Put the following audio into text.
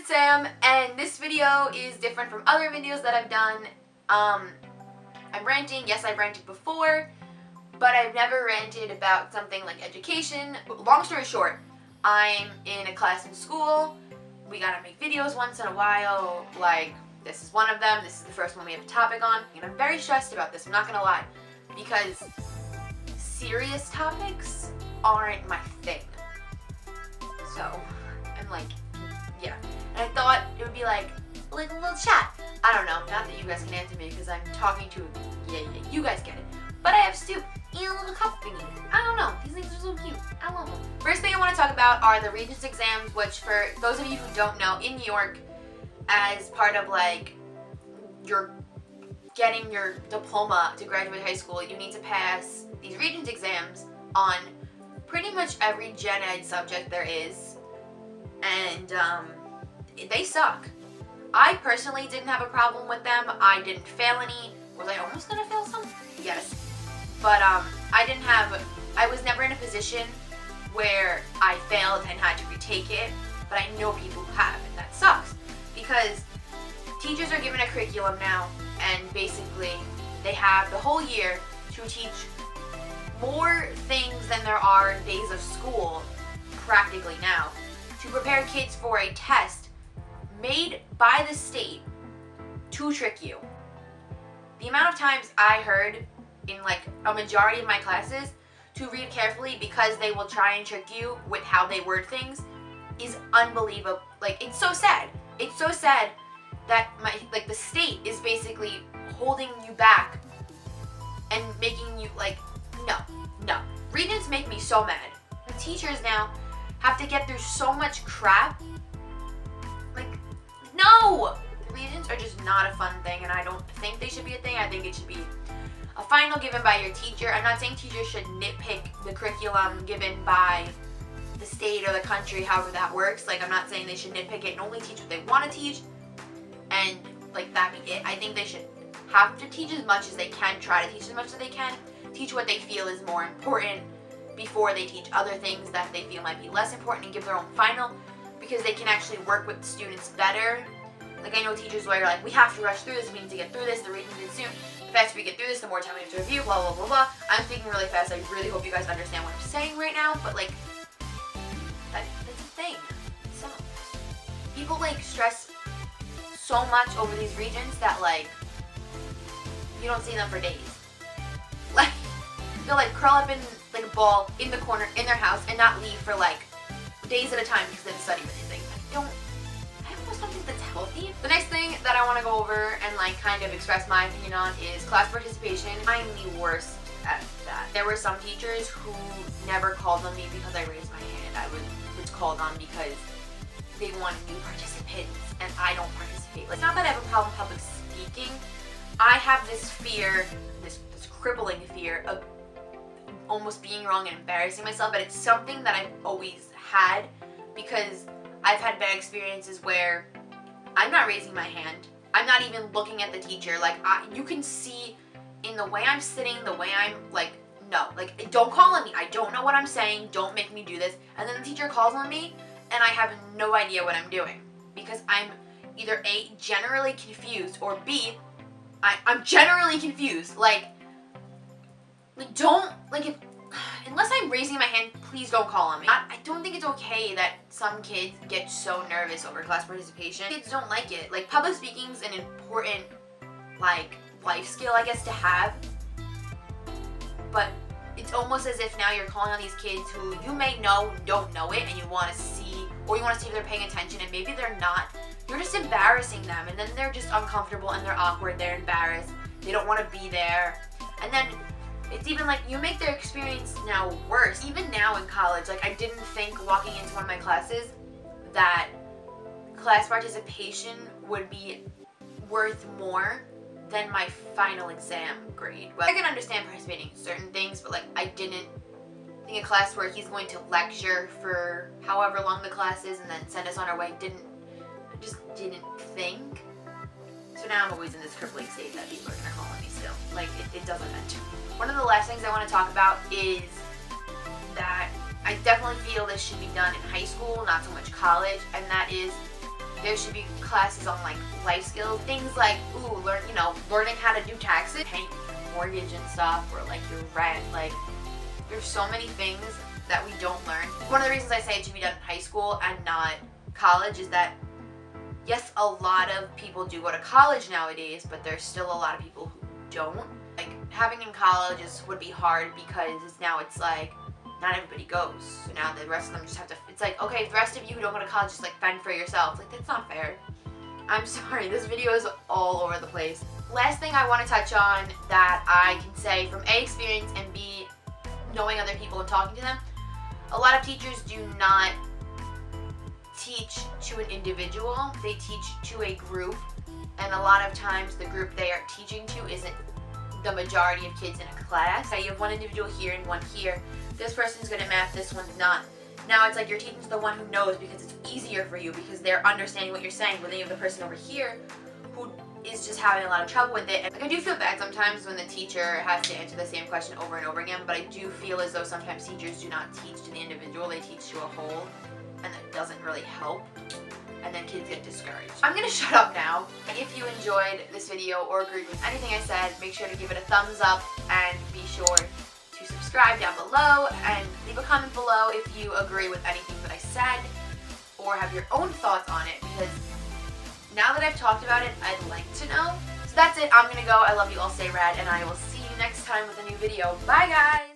exam, and this video is different from other videos that I've done. I'm ranting. Yes, I've ranted before, but I've never ranted about something like education. Long story short, I'm in a class in school. We gotta make videos once in a while, like this is one of them. This is the first one we have a topic on, and I'm very stressed about this, I'm not gonna lie, because serious topics aren't my thing. So, I'm like, yeah. And I thought it would be like a little chat. I don't know, not that you guys can answer me because I'm talking to, yeah, you guys get it. But I have Stu and a little cup thingy. I don't know, these things are so cute. I love them. First thing I want to talk about are the Regents Exams, which for those of you who don't know, in New York, as part of like your getting your diploma to graduate high school, you need to pass these Regents Exams on pretty much every gen ed subject there is, and they suck. I personally didn't have a problem with them. I didn't fail any. Was I almost gonna fail some? Yes. But I was never in a position where I failed and had to retake it, but I know people who have, and that sucks. Because teachers are given a curriculum now, and basically they have the whole year to teach more things than there are days of school, practically now, to prepare kids for a test made by the state to trick you. The amount of times I heard in like a majority of my classes to read carefully because they will try and trick you with how they word things is unbelievable. Like, it's so sad. It's so sad that the state is basically holding you back and making you like, no. Regents make me so mad. The teachers now have to get through so much crap. Like, no! Regents are just not a fun thing, and I don't think they should be a thing. I think it should be a final given by your teacher. I'm not saying teachers should nitpick the curriculum given by the state or the country, however that works. Like, I'm not saying they should nitpick it and only teach what they want to teach, and like that be it. I think they should have to teach as much as they can, try to teach as much as they can, teach what they feel is more important before they teach other things that they feel might be less important, and give their own final, because they can actually work with students better. Like, I know teachers where you're like, we have to rush through this, we need to get through this, the reading is soon. The faster we get through this, the more time we have to review, blah, blah, blah, blah. I'm speaking really fast. I really hope you guys understand what I'm saying right now, but like, that's a thing. So, people like stress so much over these Regents that like, you don't see them for days. Like, they'll like curl up in like a ball in the corner in their house and not leave for like days at a time because they didn't study or anything. I almost don't think that's healthy. The next thing that I want to go over and like kind of express my opinion on is class participation. I'm the worst at that. There were some teachers who never called on me because I raised my hand. I was called on because they wanted new participants and I don't participate. Like, it's not that I have a problem public speaking. I have this fear, this crippling fear of almost being wrong and embarrassing myself, but it's something that I've always had because I've had bad experiences where I'm not raising my hand. I'm not even looking at the teacher. Like, you can see in the way I'm sitting, the way I'm like, no, like, don't call on me. I don't know what I'm saying. Don't make me do this. And then the teacher calls on me and I have no idea what I'm doing because I'm either A, generally confused, or B, I'm generally confused. Like don't, like, unless I'm raising my hand, please don't call on me. I don't think it's okay that some kids get so nervous over class participation. Kids don't like it. Like, public speaking's an important, like, life skill, I guess, to have. But it's almost as if now you're calling on these kids who you may know don't know it, and you want to see, or you want to see if they're paying attention, and maybe they're not. You're just embarrassing them, and then they're just uncomfortable, and they're awkward, they're embarrassed, they don't want to be there. And then it's even like you make their experience now worse. Even now in college, like, I didn't think walking into one of my classes that class participation would be worth more than my final exam grade. Well, I can understand participating in certain things, but like, I didn't think a class where he's going to lecture for however long the class is and then send us on our way, just didn't think. So now I'm always in this crippling state that people are going to call on me still. Like, it doesn't matter. One of the last things I want to talk about is that I definitely feel this should be done in high school, not so much college, and that is There should be classes on like life skills, things like learning how to do taxes, paying mortgage and stuff, or like your rent. Like, there's so many things that we don't learn. One of the reasons I say it should be done in high school and not college is that, yes, a lot of people do go to college nowadays, but there's still a lot of people who don't. Like, having in college would be hard because now it's like, not everybody goes. So now the rest of them just have to, it's like, okay, if the rest of you who don't go to college just like fend for yourself. Like, that's not fair. I'm sorry, this video is all over the place. Last thing I want to touch on that I can say from A, experience, and B, knowing other people and talking to them, a lot of teachers do not teach to an individual, they teach to a group, and a lot of times the group they are teaching to isn't the majority of kids in a class. You have one individual here and one here. This person's good at math, this one's not. Now it's like you're teaching to the one who knows because it's easier for you because they're understanding what you're saying, but then you have the person over here who is just having a lot of trouble with it. And like, I do feel bad sometimes when the teacher has to answer the same question over and over again, but I do feel as though sometimes teachers do not teach to the individual, they teach to a whole, and that doesn't really help. And then kids get discouraged. I'm gonna shut up now. If you enjoyed this video or agreed with anything I said, make sure to give it a thumbs up and be sure to subscribe down below and leave a comment below if you agree with anything that I said or have your own thoughts on it, because now that I've talked about it, I'd like to know. So that's it. I'm gonna go. I love you all. Stay rad, and I will see you next time with a new video. Bye, guys!